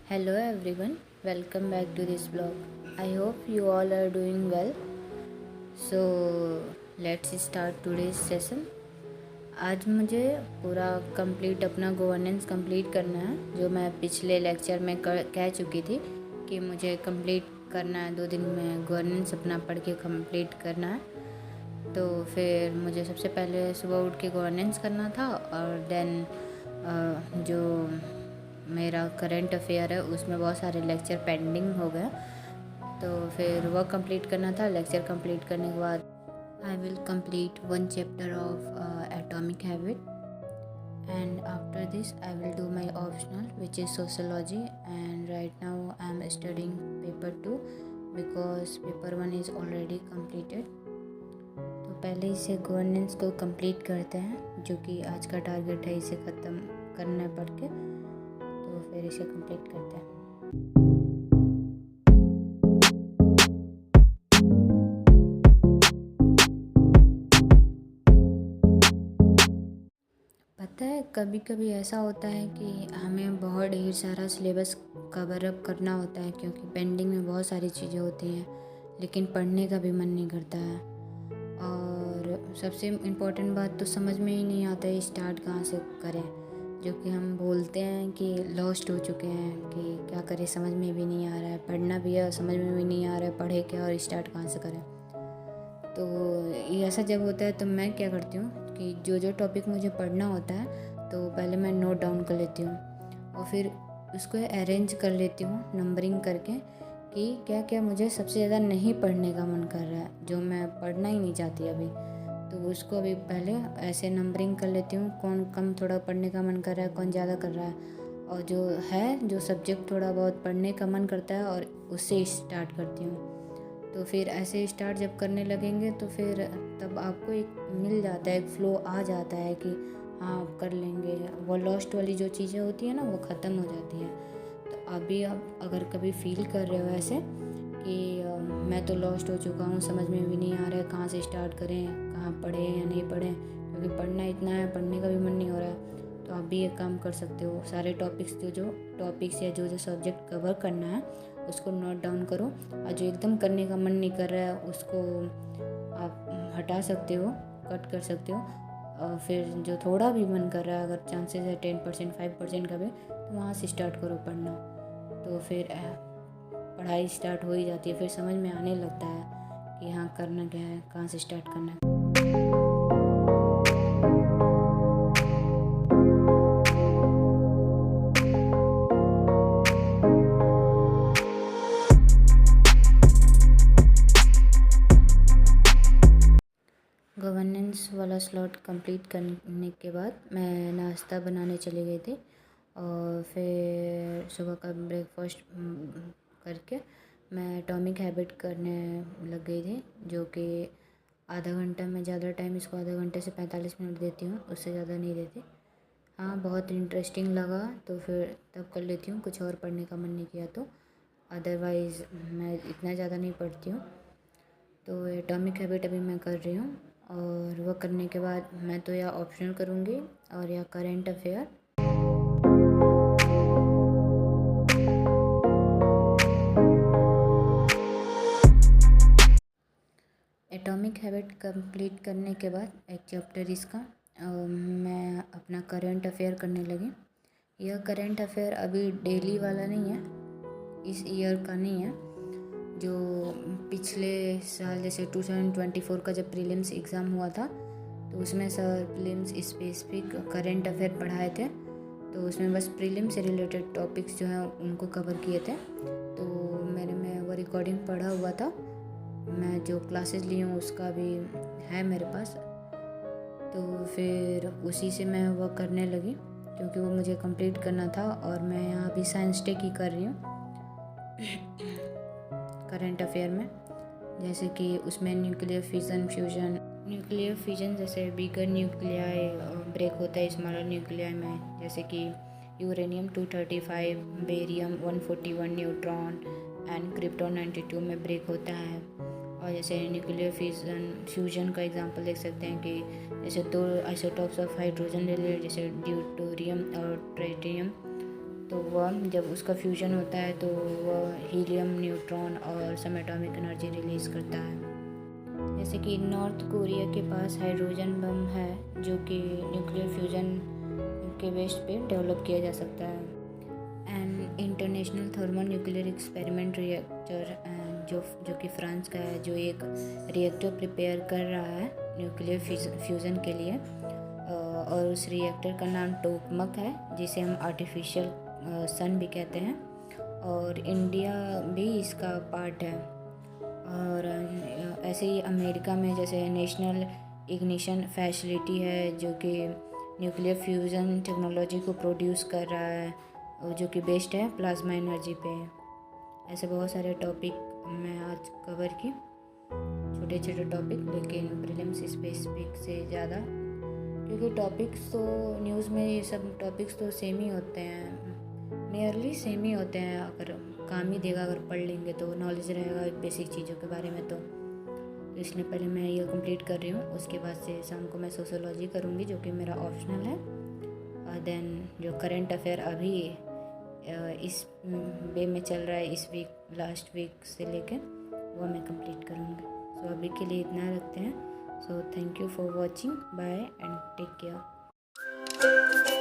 Hello everyone, welcome back to this vlog. I hope you all are doing well. So let's start today's session. आज मुझे पूरा complete अपना governance complete करना है, जो मैं पिछले लेक्चर में कह चुकी थी कि मुझे कंप्लीट करना है। 2 दिन में गवर्नेंस अपना पढ़ के कंप्लीट करना है। तो फिर मुझे सबसे पहले सुबह उठ के गवर्नेंस करना था और देन जो मेरा करंट अफेयर है उसमें बहुत सारे लेक्चर पेंडिंग हो गए, तो फिर वह कंप्लीट करना था। लेक्चर कंप्लीट करने के बाद I will complete 1 chapter of atomic habit and after this I will do my optional which is sociology, and right now I am studying paper 2 because paper 1 is already completed. तो पहले इसे governance को complete करते हैं, जो कि आज का टारगेट है, इसे ख़त्म करना पड़ के, तो फिर इसे कंप्लीट करते हैं। पता है कभी कभी ऐसा होता है कि हमें बहुत ढेर सारा सिलेबस कवर अप करना होता है, क्योंकि पेंडिंग में बहुत सारी चीज़ें होती हैं, लेकिन पढ़ने का भी मन नहीं करता है। और सबसे इम्पोर्टेंट बात तो समझ में ही नहीं आता है स्टार्ट कहाँ से करें, जो कि हम बोलते हैं कि लॉस्ट हो चुके हैं कि क्या करें, समझ में भी नहीं आ रहा है, पढ़ना भी है समझ में भी नहीं आ रहा है, पढ़े क्या और स्टार्ट कहाँ से करें। तो ये ऐसा जब होता है तो मैं क्या करती हूँ कि जो टॉपिक मुझे पढ़ना होता है तो पहले मैं नोट डाउन कर लेती हूँ और फिर उसको अरेंज कर लेती हूँ नंबरिंग करके कि क्या क्या मुझे सबसे ज़्यादा नहीं पढ़ने का मन कर रहा है, जो मैं पढ़ना ही नहीं चाहती अभी, तो उसको अभी पहले ऐसे नंबरिंग कर लेती हूँ, कौन कम थोड़ा पढ़ने का मन कर रहा है, कौन ज़्यादा कर रहा है, और जो सब्जेक्ट थोड़ा बहुत पढ़ने का मन करता है और उससे स्टार्ट करती हूँ। तो फिर ऐसे स्टार्ट जब करने लगेंगे तो फिर तब आपको एक मिल जाता है, एक फ़्लो आ जाता है कि हाँ आप कर लेंगे। वो लॉस्ट वाली जो चीज़ें होती है ना वो ख़त्म हो जाती है। तो अभी आप अगर कभी फील कर रहे हो ऐसे कि मैं तो लॉस्ट हो चुका हूँ, समझ में भी नहीं आ रहा है कहाँ से स्टार्ट करें, कहाँ पढ़ें या नहीं पढ़ें, क्योंकि पढ़ना इतना है, पढ़ने का भी मन नहीं हो रहा है, तो आप भी एक काम कर सकते हो। सारे टॉपिक्स या जो सब्जेक्ट कवर करना है उसको नोट डाउन करो, और जो एकदम करने का मन नहीं कर रहा है उसको आप हटा सकते हो, कट कर सकते हो। और फिर जो थोड़ा भी मन कर रहा है, अगर चांसेस है 10% 5% का भी, तो वहाँ से स्टार्ट करो पढ़ना। तो फिर पढ़ाई स्टार्ट हो ही जाती है, फिर समझ में आने लगता है कि हाँ करना क्या है, कहाँ से स्टार्ट करना है। गवर्नेंस वाला स्लॉट कंप्लीट करने के बाद मैं नाश्ता बनाने चली गई थी, और फिर सुबह का ब्रेकफास्ट करके मैं एटॉमिक हैबिट करने लग गई थी, जो कि आधा घंटा, मैं ज़्यादा टाइम इसको आधा घंटे से 45 मिनट देती हूँ, उससे ज़्यादा नहीं देती। हाँ बहुत इंटरेस्टिंग लगा तो फिर तब कर लेती हूँ, कुछ और पढ़ने का मन नहीं किया तो, अदरवाइज़ मैं इतना ज़्यादा नहीं पढ़ती हूँ। तो एटॉमिक हैबिट अभी मैं कर रही हूँ, और वह करने के बाद मैं तो या ऑप्शनल करूँगी और या current affair. Atomic habit complete करने के बाद एक चैप्टर इसका मैं अपना करंट अफेयर करने लगी। यह करंट अफेयर अभी डेली वाला नहीं है, इस ईयर का नहीं है, जो पिछले साल जैसे 2024 का जब प्रीलिम्स एग्ज़ाम हुआ था तो उसमें sir prelims specific current affair पढ़ाए थे, तो उसमें बस प्रीलिम्स से रिलेटेड टॉपिक्स जो हैं उनको कवर किए थे। तो मेरे में वो रिकॉर्डिंग पढ़ा हुआ था, मैं जो क्लासेस ली हूँ उसका भी है मेरे पास, तो फिर उसी से मैं वो करने लगी, क्योंकि वो मुझे कंप्लीट करना था। और मैं यहाँ अभी साइंस टेक ही कर रही हूँ करंट अफेयर में, जैसे कि उसमें न्यूक्लियर फ्यूजन जैसे बिगर न्यूक्लियाई ब्रेक होता है स्मॉलर न्यूक्लियाई में, जैसे कि uranium 235, barium 141, neutron and krypton 92 में ब्रेक होता है। और जैसे न्यूक्लियर फ्यूजन का एग्जांपल देख सकते हैं कि जैसे 2 आइसोटॉप्स ऑफ हाइड्रोजन ले ले, जैसे ड्यूटेरियम और ट्रिटियम, तो वह जब उसका फ्यूजन होता है तो वह हीलियम, न्यूट्रॉन और सब एटॉमिक एनर्जी रिलीज़ करता है। जैसे कि नॉर्थ कोरिया के पास हाइड्रोजन बम है जो कि न्यूक्लियर फ्यूजन के बेस पे डेवलप किया जा सकता है। And international thermal nuclear experiment reactor जो कि फ्रांस का है, जो एक रिएक्टर प्रिपेयर कर रहा है न्यूक्लियर फ्यूज़न के लिए, और उस रिएक्टर का नाम टोकमक है, जिसे हम आर्टिफिशियल सन भी कहते हैं, और इंडिया भी इसका पार्ट है। और ऐसे ही अमेरिका में जैसे नेशनल इग्निशन फैसिलिटी है जो कि न्यूक्लियर फ्यूज़न टेक्नोलॉजी को प्रोड्यूस कर रहा है, जो कि बेस्ड है प्लाज्मा एनर्जी पे। ऐसे बहुत सारे टॉपिक मैं आज कवर की, छोटे छोटे टॉपिक, लेकिन प्रीलिम्स स्पेसिफिक से ज़्यादा, क्योंकि टॉपिक्स तो न्यूज़ में ये सब टॉपिक्स तो सेम ही होते हैं, नियरली सेम ही होते हैं। अगर काम ही देगा, अगर पढ़ लेंगे तो नॉलेज रहेगा बेसिक चीज़ों के बारे में। तो इसलिए पहले मैं ये कंप्लीट कर रही हूँ, उसके बाद से शाम को मैं सोशोलॉजी करूँगी जो कि मेरा ऑप्शनल है। और देन जो करंट अफेयर अभी इस वे में चल रहा है, इस वीक लास्ट वीक से लेकर, वो मैं कंप्लीट करूँगी। सो अभी के लिए इतना रखते हैं। So thank you for watching, bye and take care.